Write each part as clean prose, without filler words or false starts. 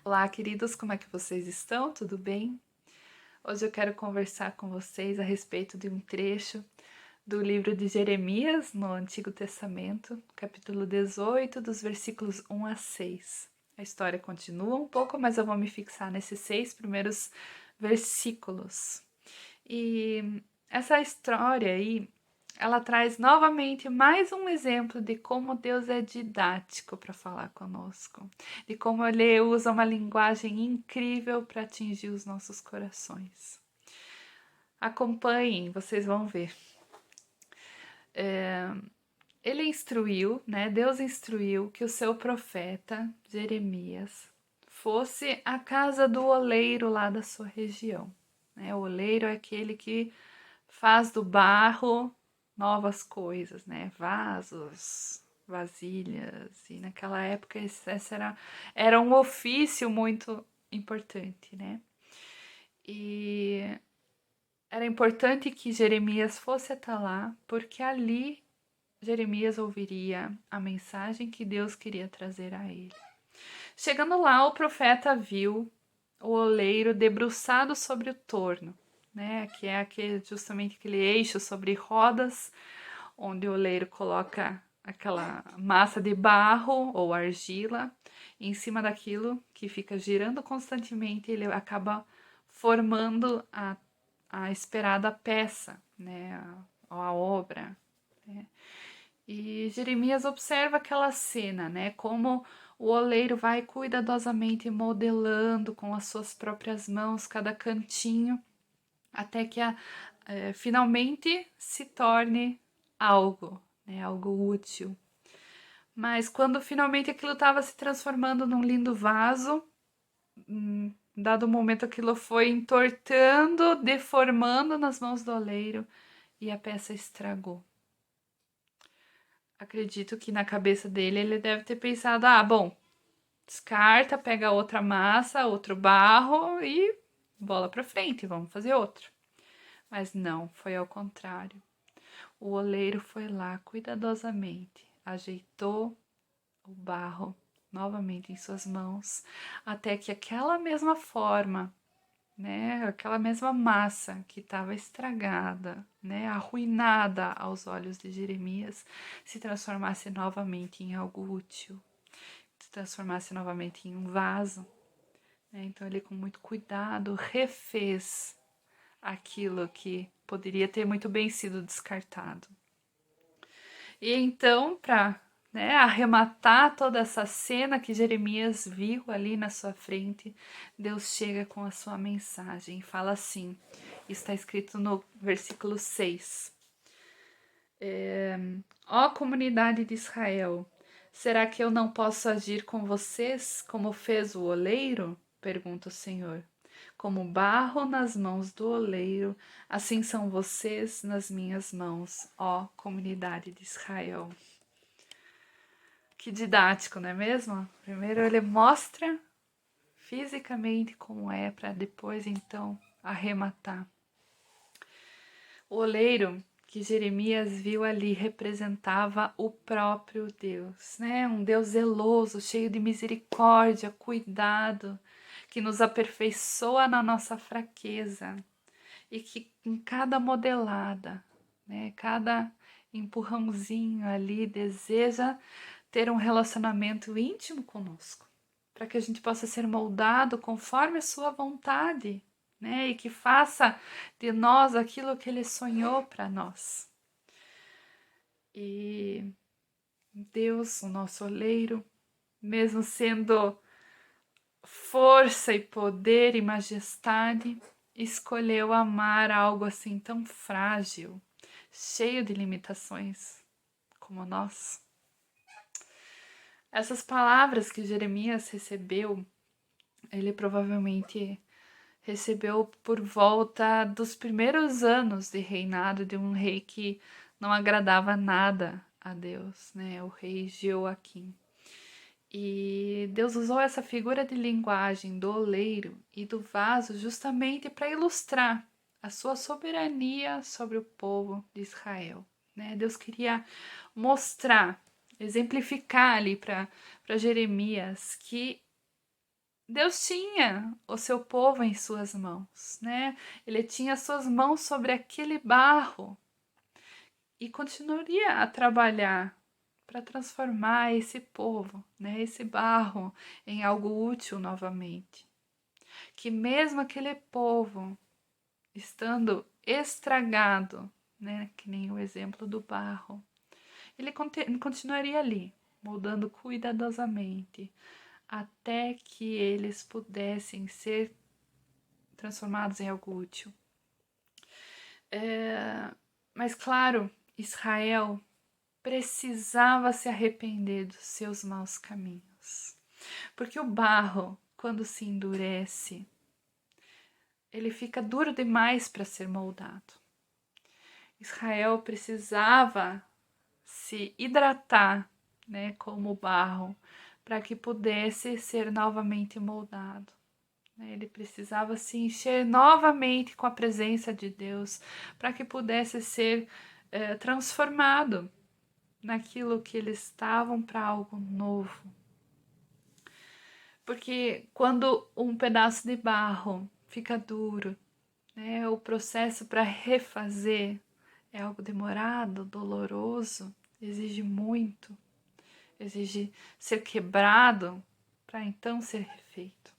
Olá, queridos, como é que vocês estão? Tudo bem? Hoje eu quero conversar com vocês a respeito de um trecho do livro de Jeremias, no Antigo Testamento, capítulo 18, dos versículos 1 a 6. A história continua um pouco, mas eu vou me fixar nesses 6 primeiros versículos. E essa história aí, ela traz novamente mais um exemplo de como Deus é didático para falar conosco, de como Ele usa uma linguagem incrível para atingir os nossos corações. Acompanhem, vocês vão ver. Ele instruiu, né? Deus instruiu que o seu profeta Jeremias fosse à casa do oleiro lá da sua região. Né? O oleiro é aquele que faz do barro novas coisas, né? Vasos, vasilhas. E naquela época esse era um ofício muito importante, né? E era importante que Jeremias fosse até lá, porque ali Jeremias ouviria a mensagem que Deus queria trazer a ele. Chegando lá, o profeta viu o oleiro debruçado sobre o torno, né? Que é justamente aquele eixo sobre rodas, onde o oleiro coloca aquela massa de barro ou argila. E em cima daquilo que fica girando constantemente, ele acaba formando a esperada peça, né? A obra. Né? E Jeremias observa aquela cena, né? Como o oleiro vai cuidadosamente modelando com as suas próprias mãos cada cantinho, até que finalmente se torne algo, né? Algo útil. Mas quando finalmente aquilo estava se transformando num lindo vaso, dado o momento aquilo foi entortando, deformando nas mãos do oleiro e a peça estragou. Acredito que na cabeça dele ele deve ter pensado: ah, bom, descarta, pega outra massa, outro barro e bola pra frente, vamos fazer outro. Mas não, foi ao contrário. O oleiro foi lá cuidadosamente, ajeitou o barro novamente em suas mãos, até que aquela mesma forma, né, aquela mesma massa que estava estragada, né, arruinada aos olhos de Jeremias, se transformasse novamente em algo útil, se transformasse novamente em um vaso. Né? Então ele, com muito cuidado, refez aquilo que poderia ter muito bem sido descartado. E então, para, né, arrematar toda essa cena que Jeremias viu ali na sua frente, Deus chega com a sua mensagem e fala assim, está escrito no versículo 6. Ó comunidade de Israel, será que eu não posso agir com vocês como fez o oleiro? Pergunta o Senhor. Como barro nas mãos do oleiro, assim são vocês nas minhas mãos, ó comunidade de Israel. Que didático, não é mesmo? Primeiro ele mostra fisicamente como é, para depois então arrematar. O oleiro que Jeremias viu ali representava o próprio Deus, né? Um Deus zeloso, cheio de misericórdia, cuidado, que nos aperfeiçoa na nossa fraqueza e que em cada modelada, né, cada empurrãozinho ali deseja ter um relacionamento íntimo conosco, para que a gente possa ser moldado conforme a sua vontade, né, e que faça de nós aquilo que ele sonhou para nós. E Deus, o nosso oleiro, mesmo sendo força e poder e majestade, escolheu amar algo assim tão frágil, cheio de limitações como nós. Essas palavras que Jeremias recebeu, ele provavelmente recebeu por volta dos primeiros anos de reinado de um rei que não agradava nada a Deus, né? O rei Jeoaquim. E Deus usou essa figura de linguagem do oleiro e do vaso justamente para ilustrar a sua soberania sobre o povo de Israel. Né? Deus queria mostrar, exemplificar ali para Jeremias que Deus tinha o seu povo em suas mãos, né? Ele tinha suas mãos sobre aquele barro e continuaria a trabalhar para transformar esse povo, né, esse barro, em algo útil novamente. Que mesmo aquele povo estando estragado, né, que nem o exemplo do barro, ele continuaria ali, moldando cuidadosamente, até que eles pudessem ser transformados em algo útil. Mas claro, Israel precisava se arrepender dos seus maus caminhos. Porque o barro, quando se endurece, ele fica duro demais para ser moldado. Israel precisava se hidratar, né, como barro, para que pudesse ser novamente moldado. Ele precisava se encher novamente com a presença de Deus, para que pudesse ser transformado naquilo que eles estavam para algo novo. Porque quando um pedaço de barro fica duro, né, o processo para refazer é algo demorado, doloroso, exige muito, exige ser quebrado para então ser refeito.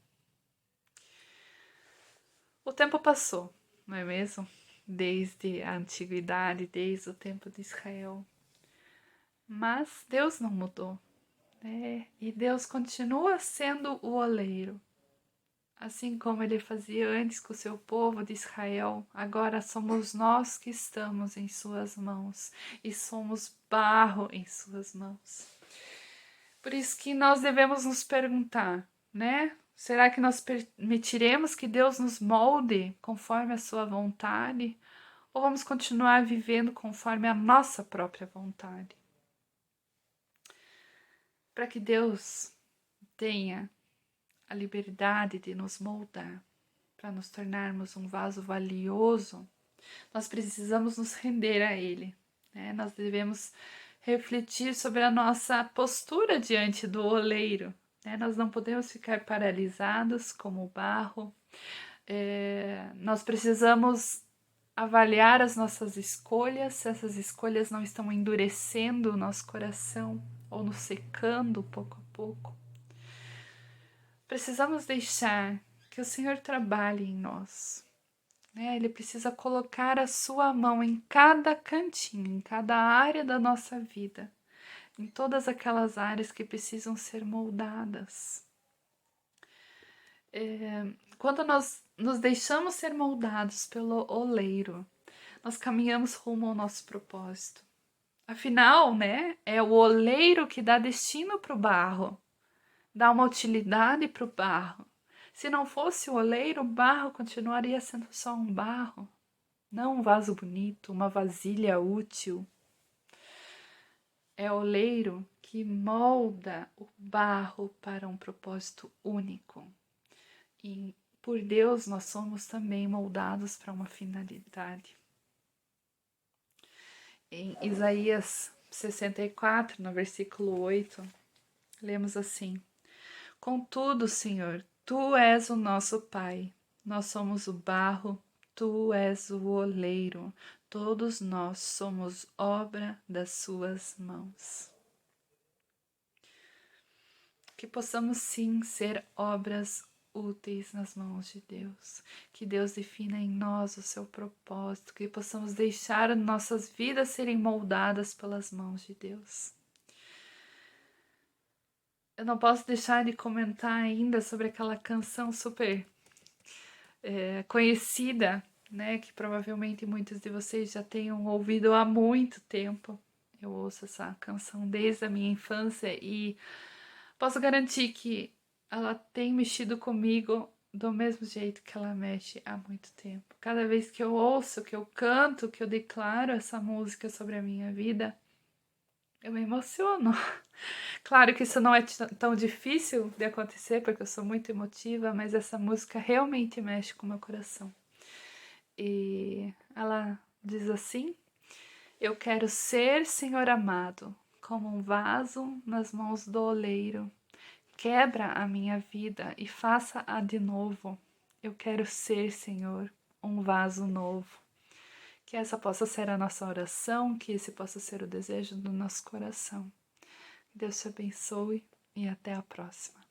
O tempo passou, não é mesmo? Desde a antiguidade, desde o tempo de Israel. Mas Deus não mudou. E Deus continua sendo o oleiro. Assim como ele fazia antes com o seu povo de Israel, agora somos nós que estamos em suas mãos e somos barro em suas mãos. Por isso que nós devemos nos perguntar, né? Será que nós permitiremos que Deus nos molde conforme a sua vontade? Ou vamos continuar vivendo conforme a nossa própria vontade? Para que Deus tenha a liberdade de nos moldar, para nos tornarmos um vaso valioso, nós precisamos nos render a Ele, né? Nós devemos refletir sobre a nossa postura diante do oleiro, né? Nós não podemos ficar paralisados como o barro. Nós precisamos avaliar as nossas escolhas, se essas escolhas não estão endurecendo o nosso coração ou nos secando pouco a pouco. Precisamos deixar que o Senhor trabalhe em nós. Ele precisa colocar a sua mão em cada cantinho, em cada área da nossa vida, em todas aquelas áreas que precisam ser moldadas. Quando nós nos deixamos ser moldados pelo oleiro, nós caminhamos rumo ao nosso propósito. Afinal, né, é o oleiro que dá destino para o barro, dá uma utilidade para o barro. Se não fosse o oleiro, o barro continuaria sendo só um barro, não um vaso bonito, uma vasilha útil. É o oleiro que molda o barro para um propósito único. E por Deus nós somos também moldados para uma finalidade. Em Isaías 64, no versículo 8, lemos assim: Contudo, Senhor, Tu és o nosso Pai, nós somos o barro, Tu és o oleiro, todos nós somos obra das Suas mãos. Que possamos sim ser obras úteis nas mãos de Deus, que Deus defina em nós o seu propósito, que possamos deixar nossas vidas serem moldadas pelas mãos de Deus. Eu não posso deixar de comentar ainda sobre aquela canção super conhecida, né, que provavelmente muitos de vocês já tenham ouvido há muito tempo. Eu ouço essa canção desde a minha infância e posso garantir que ela tem mexido comigo do mesmo jeito que ela mexe há muito tempo. Cada vez que eu ouço, que eu canto, que eu declaro essa música sobre a minha vida, eu me emociono. Claro que isso não é tão difícil de acontecer, porque eu sou muito emotiva, mas essa música realmente mexe com o meu coração. E ela diz assim: Eu quero ser, Senhor amado, como um vaso nas mãos do oleiro, quebra a minha vida e faça-a de novo. Eu quero ser, Senhor, um vaso novo. Que essa possa ser a nossa oração, que esse possa ser o desejo do nosso coração. Deus te abençoe e até a próxima.